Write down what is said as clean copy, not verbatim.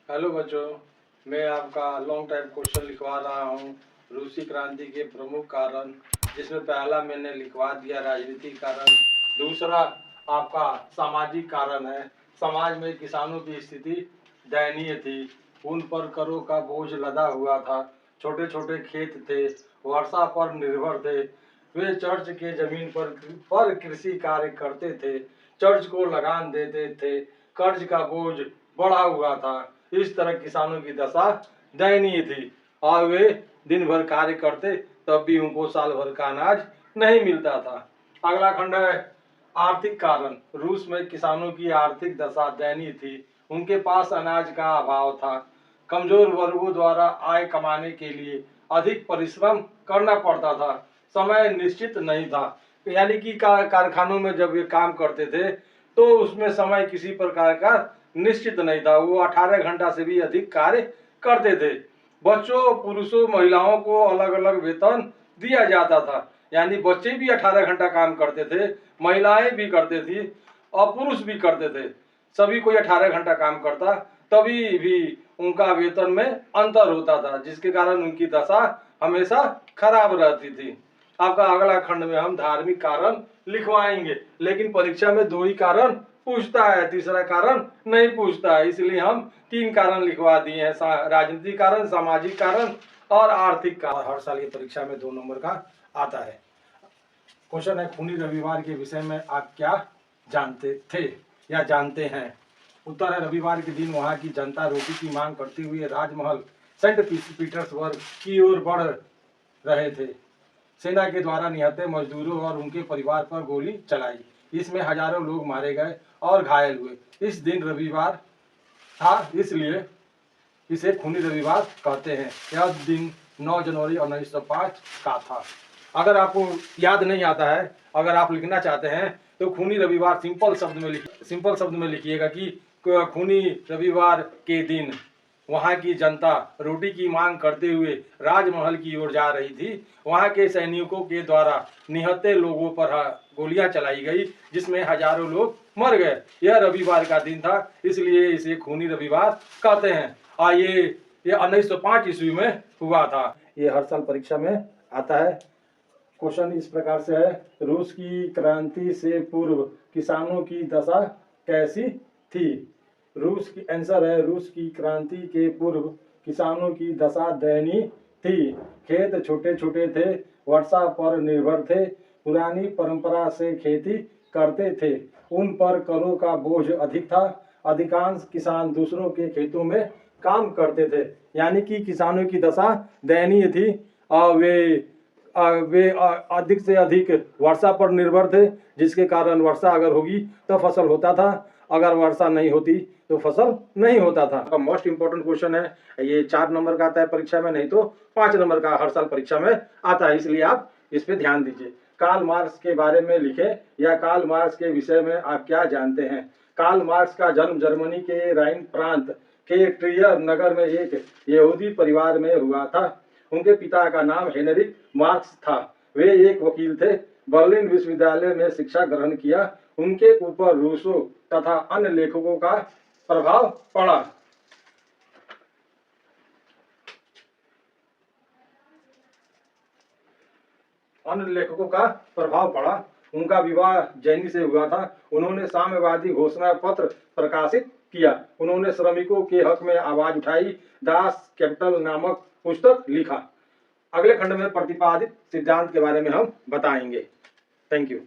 Hello बच्चों, मैं आपका लॉन्ग टाइम क्वेश्चन लिखवा रहा हूँ रूसी क्रांति के प्रमुख कारण, जिसमें पहला मैंने लिखवा दिया राजनीतिक कारण, दूसरा आपका सामाजिक कारण है। समाज में किसानों की स्थिति दयनीय थी, उन पर करों का बोझ लदा हुआ था, छोटे छोटे खेत थे, वर्षा पर निर्भर थे, वे चर्च के जमीन पर कृषि कार्य करते थे, चर्च को लगान देते थे, कर्ज का बोझ बढ़ा हुआ था। इस तरह किसानों की दशा दयनीय थी और वे दिन भर कार्य करते तब भी उनको साल भर का अनाज नहीं मिलता था। अगला खंड है आर्थिक कारण। रूस में किसानों की आर्थिक दशा दयनीय थी, उनके पास अनाज का अभाव था, कमजोर वर्गों द्वारा आय कमाने के लिए अधिक परिश्रम करना पड़ता था, समय निश्चित नहीं था। यानी कि कारखानों में जब ये काम करते थे तो उसमें समय किसी प्रकार का निश्चित नहीं था, वो 18 घंटा से भी अधिक कार्य करते थे। बच्चों, पुरुषों, महिलाओं को अलग अलग वेतन दिया जाता था, यानी बच्चे भी 18 घंटा काम करते थे, महिलाएं भी करते थी और पुरुष भी करते थे। सभी कोई 18 घंटा काम करता, तभी भी उनका वेतन में अंतर होता था, जिसके कारण उनकी दशा हमेशा खराब रहती थी। आपका अगला खंड में हम धार्मिक कारण लिखवाएंगे, लेकिन परीक्षा में 2 ही कारण पूछता है, तीसरा कारण नहीं पूछता है, इसलिए हम 3 कारण लिखवा दिए हैं, राजनीतिक कारण, सामाजिक कारण और आर्थिक कारण। हर साल ये परीक्षा में 2 नंबर का आता है। क्वेश्चन है, खूनी रविवार के विषय में आप क्या जानते थे या जानते हैं? उत्तर है, रविवार के दिन वहां की जनता रोटी की मांग करते हुए राजमहल सेंट पीटर्सबर्ग की ओर बढ़ रहे थे। सेना के द्वारा निहत्थे मजदूरों और उनके परिवार पर गोली चलाई, इसमें हजारों लोग मारे गए और घायल हुए। इस दिन रविवार था, इसलिए इसे खूनी रविवार कहते हैं। यह दिन 9 जनवरी 1905 का था। अगर आपको याद नहीं आता है, अगर आप लिखना चाहते हैं तो खूनी रविवार सिंपल शब्द में लिखिएगा कि खूनी रविवार के दिन वहां की जनता रोटी की मांग करते हुए राजमहल की ओर जा रही थी। वहां के सैनिकों के द्वारा निहत्थे लोगों पर गोलियां चलाई गई, जिसमें हजारों लोग मर गए। यह रविवार का दिन था, इसलिए इसे खूनी रविवार कहते हैं। और ये 1905 ईस्वी में हुआ था। ये हर साल परीक्षा में आता है। क्वेश्चन इस प्रकार से है, रूस की क्रांति से पूर्व किसानों की दशा कैसी थी? रूस की आंसर है, रूस की क्रांति के पूर्व किसानों की दशा दयनीय थी। खेत छोटे छोटे थे, वर्षा पर निर्भर थे, पुरानी परंपरा से खेती करते थे, उन पर करों का बोझ अधिक था, अधिकांश किसान दूसरों के खेतों में काम करते थे। यानी कि किसानों की दशा दयनीय थी और वे अधिक से अधिक वर्षा पर निर्भर थे, जिसके कारण वर्षा अगर होगी तो फसल होता था, अगर वर्षा नहीं होती तो फसल नहीं होता था। मोस्ट इंपोर्टेंट क्वेश्चन है ये, 4 नंबर का आता है परीक्षा में, नहीं तो 5 नंबर का हर साल परीक्षा में आता है, इसलिए आप इस पे ध्यान दीजिए। कार्ल मार्क्स के बारे में लिखे या कार्ल मार्क्स के विषय में आप क्या जानते हैं? कार्ल मार्क्स का जन्म जर्मनी के राइन प्रांत के ट्रियर नगर में एक यहूदी परिवार में हुआ था। उनके पिता का नाम हेनरिक मार्क्स था, वे एक वकील थे। बर्लिन विश्वविद्यालय में शिक्षा ग्रहण किया। उनके ऊपर रूसो तथा अन्य लेखकों का प्रभाव पड़ा। उनका विवाह जैनी से हुआ था। उन्होंने साम्यवादी घोषणा पत्र प्रकाशित किया। उन्होंने श्रमिकों के हक में आवाज उठाई। दास कैपिटल नामक पुस्तक लिखा। अगले खंड में प्रतिपादित सिद्धांत के बारे में हम बताएंगे। Thank you.